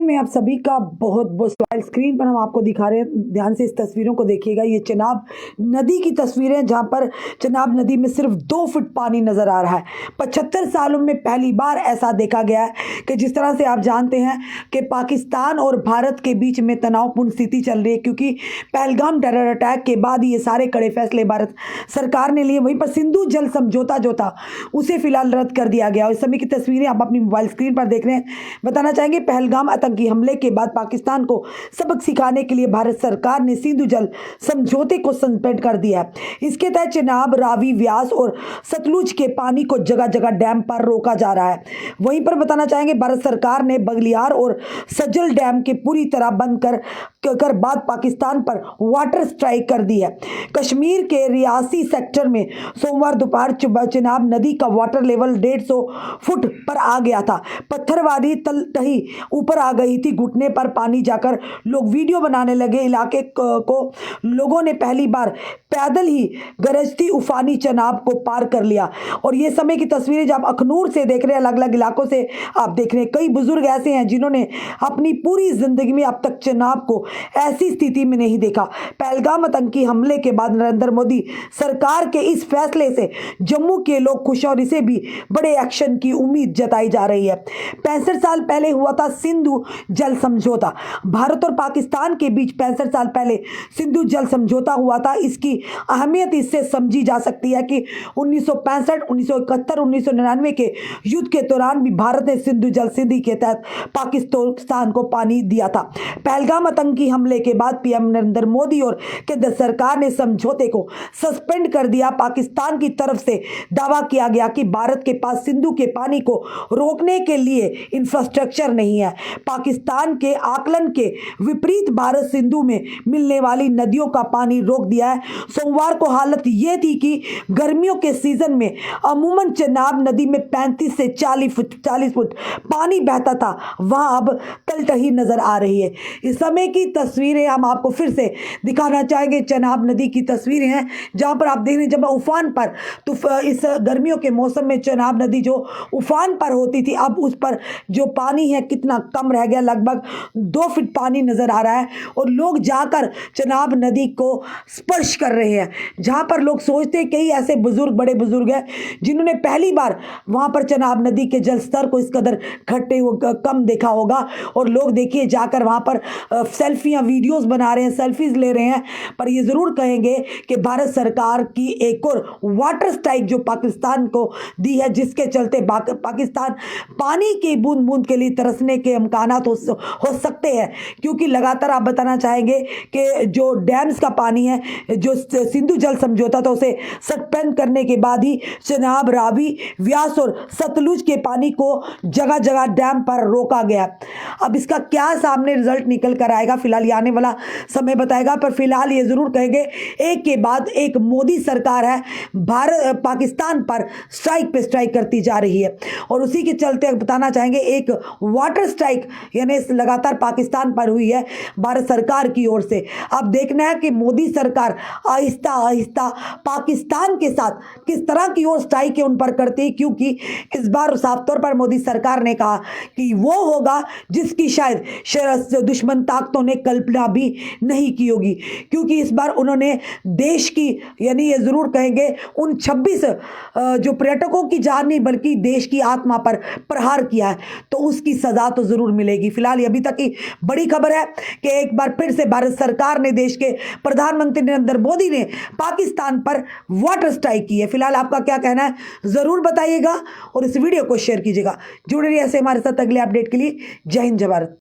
में आप सभी का बहुत बहुत स्वागत। स्क्रीन पर हम आपको दिखा रहे हैं, ध्यान से इस तस्वीरों को देखिएगा। ये चेनाब नदी की तस्वीरें, जहां पर चेनाब नदी में सिर्फ 2 फुट पानी नजर आ रहा है। 75 सालों में पहली बार ऐसा देखा गया है कि जिस तरह से आप जानते हैं कि पाकिस्तान और भारत के बीच में तनावपूर्ण स्थिति चल रही है, क्योंकि पहलगाम टेरर अटैक के बाद ये सारे कड़े फैसले भारत सरकार ने लिए। वहीं पर सिंधु जल समझौता जो था उसे फिलहाल रद्द कर दिया गया। और इस समय की तस्वीरें आप अपनी मोबाइल स्क्रीन पर देख रहे हैं। बताना चाहेंगे, पहलगाम आतंकी हमले के बाद पाकिस्तान को सबक सिखाने के लिए भारत सरकार ने सिंधु जल समझौते को सस्पेंड कर दिया है। इसके तहत चेनाब, रावी, व्यास और सतलुज के पानी को जगह जगह डैम पर रोका जा रहा है। वहीं पर बताना चाहेंगे, भारत सरकार ने बगलियार और सज्जल डैम के पूरी तरह बंद कर बाद पाकिस्तान पर वाटर स्ट्राइक कर दी है। कश्मीर के रियासी सेक्टर में सोमवार दोपहर चेनाब नदी का वाटर लेवल 150 फुट पर आ गया था। पत्थरवादी तही ऊपर आ गई थी। घुटने पर पानी जाकर लोग वीडियो बनाने लगे। इलाके को लोगों ने पहली बार पैदल ही गरजती उफानी चेनाब को पार कर लिया। और ये समय की तस्वीरें जब अखनूर से देख रहे हैं, अलग अलग इलाकों से आप देख रहे हैं। कई बुजुर्ग ऐसे हैं जिन्होंने अपनी पूरी जिंदगी में अब तक चेनाब को ऐसी स्थिति में नहीं देखा। पहलगाम आतंकी हमले के बाद नरेंद्र मोदी सरकार के इस फैसले से जम्मू के लोग खुश हैं और इसे भी बड़े एक्शन की उम्मीद जताई जा रही है। 65 साल पहले हुआ था सिंधु जल समझौता। भारत और पाकिस्तान के बीच 65 साल पहले सिंधु जल समझौता हुआ था। इसकी अहमियत इससे समझी जा सकती है कि 1965, 1971, 1999 के युद्ध के दौरान भी भारत ने सिंधु जल संधि के तहत पाकिस्तान को पानी दिया था। पहलगाम आतंकी हमले के बाद पीएम नरेंद्र मोदी और केंद्र सरकार ने समझौते को सस्पेंड कर दिया। पाकिस्तान की तरफ से दावा किया गया कि भारत के पास सिंधु के पानी को रोकने के लिए इंफ्रास्ट्रक्चर नहीं है। पाकिस्तान के आकलन के विपरीत भारत सिंधु में मिलने वाली नदियों का पानी रोक दिया है। सोमवार को हालत यह थी कि गर्मियों के सीजन में अमूमन चेनाब नदी में 35 से 40 फुट पानी बहता था, वहां अब तलटही नजर आ रही है। इस समय की तस्वीरें हम आपको फिर से दिखाना चाहेंगे। चेनाब नदी की तस्वीरें हैं, जहां पर आप देख रहे हैं जब उफान पर, तो इस गर्मियों के मौसम में चेनाब नदी जो उफान पर होती थी, अब उस पर जो पानी है कितना कम रह गया। लगभग 2 फीट पानी नजर आ रहा है और लोग जाकर चेनाब नदी को स्पर्श कर रहे हैं। जहां पर लोग सोचते हैं, कई ऐसे बुजुर्ग, बड़े बुजुर्ग हैं जिन्होंने पहली बार वहां पर चेनाब नदी के जल स्तर को इस कदर घटते कम देखा होगा। और लोग देखिए जाकर वहां पर सेल्फियां, वीडियोस बना रहे हैं, सेल्फीज ले रहे हैं। पर ये जरूर कहेंगे कि भारत सरकार की एक और वाटर स्ट्राइक जो पाकिस्तान को दी है, जिसके चलते पाकिस्तान पानी की बूंद बूंद के लिए तरसने के इम्कानात हो सकते हैं। क्योंकि लगातार आप बताना चाहेंगे कि जो डैम्स का पानी है, जो सिंधु जल समझौता था उसे सस्पेंड करने के बाद ही चेनाब, रावी, व्यास और सतलुज के पानी को जगह जगह डैम पर रोका गया। अब इसका क्या सामने रिजल्ट निकल कर आएगा, फिलहाल ये आने वाला समय बताएगा। पर फिलहाल ये जरूर कहेंगे, एक के बाद एक मोदी सरकार है भारत पाकिस्तान पर स्ट्राइक पे स्ट्राइक करती जा रही है। और उसी के चलते बताना चाहेंगे, एक वाटर स्ट्राइक यानी लगातार पाकिस्तान पर हुई है भारत सरकार की ओर से। अब देखना है कि मोदी सरकार आहिस्ता आहिस्ता पाकिस्तान के साथ किस तरह की ओर स्ट्राइक है उन पर करती है। क्योंकि इस बार साफ तौर पर मोदी सरकार ने कहा कि वो होगा जिसकी शायद दुश्मन ताकतों ने कल्पना भी नहीं की होगी। क्योंकि इस बार उन्होंने देश की, यानी ये जरूर कहेंगे, उन 26 जो पर्यटकों की जान नहीं बल्कि देश की आत्मा पर प्रहार किया है, तो उसकी सजा तो जरूर मिलेगी। फिलहाल अभी तक की बड़ी खबर है कि एक बार फिर से भारत सरकार ने, देश के प्रधानमंत्री नरेंद्र मोदी ने पाकिस्तान पर वाटर स्ट्राइक की है। फिलहाल आपका क्या कहना है जरूर बताइएगा और इस वीडियो को शेयर कीजिएगा। जुड़े रहिए ऐसे हमारे साथ अगले अपडेट के लिए। जय हिंद, जय भारत।